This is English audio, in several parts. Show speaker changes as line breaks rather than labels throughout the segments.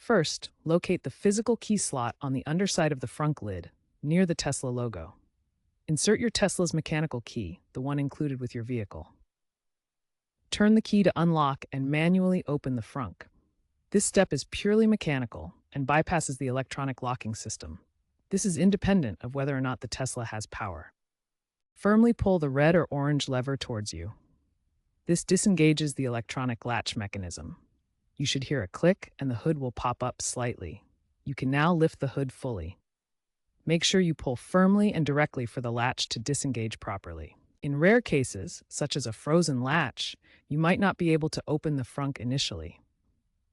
First, locate the physical key slot on the underside of the frunk lid, near the Tesla logo. Insert your Tesla's mechanical key, the one included with your vehicle. Turn the key to unlock and manually open the frunk. This step is purely mechanical and bypasses the electronic locking system. This is independent of whether or not the Tesla has power. Firmly pull the red or orange lever towards you. This disengages the electronic latch mechanism. You should hear a click and the hood will pop up slightly. You can now lift the hood fully. Make sure you pull firmly and directly for the latch to disengage properly. In rare cases, such as a frozen latch, you might not be able to open the frunk initially.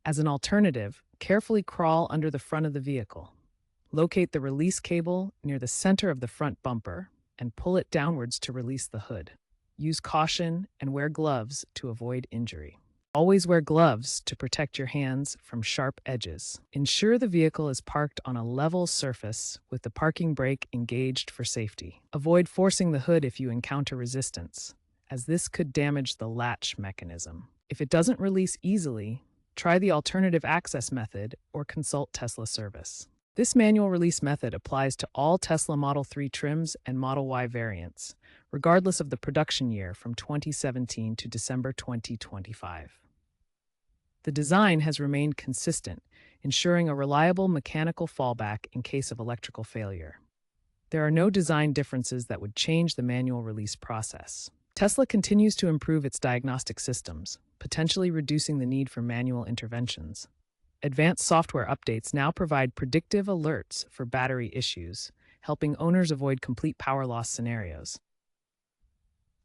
As an alternative, carefully crawl under the front of the vehicle. Locate the release cable near the center of the front bumper and pull it downwards to release the hood. Use caution and wear gloves to avoid injury. Always wear gloves to protect your hands from sharp edges. Ensure the vehicle is parked on a level surface with the parking brake engaged for safety. Avoid forcing the hood if you encounter resistance, as this could damage the latch mechanism. If it doesn't release easily, try the alternative access method or consult Tesla service. This manual release method applies to all Tesla Model 3 trims and Model Y variants, regardless of the production year from 2017 to December 2025. The design has remained consistent, ensuring a reliable mechanical fallback in case of electrical failure. There are no design differences that would change the manual release process. Tesla continues to improve its diagnostic systems, potentially reducing the need for manual interventions. Advanced software updates now provide predictive alerts for battery issues, helping owners avoid complete power loss scenarios.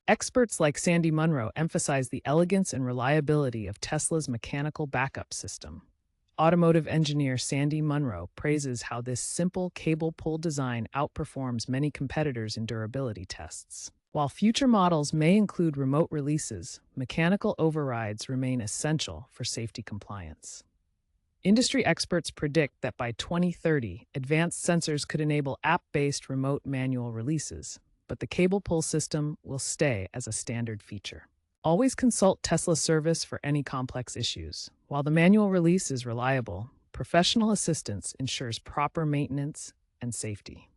Experts like Sandy Munro emphasize the elegance and reliability of Tesla's mechanical backup system. Automotive engineer Sandy Munro praises how this simple cable pull design outperforms many competitors in durability tests. While future models may include remote releases, mechanical overrides remain essential for safety compliance. Industry experts predict that by 2030, advanced sensors could enable app-based remote manual releases, but the cable pull system will stay as a standard feature. Always consult Tesla service for any complex issues. While the manual release is reliable, professional assistance ensures proper maintenance and safety.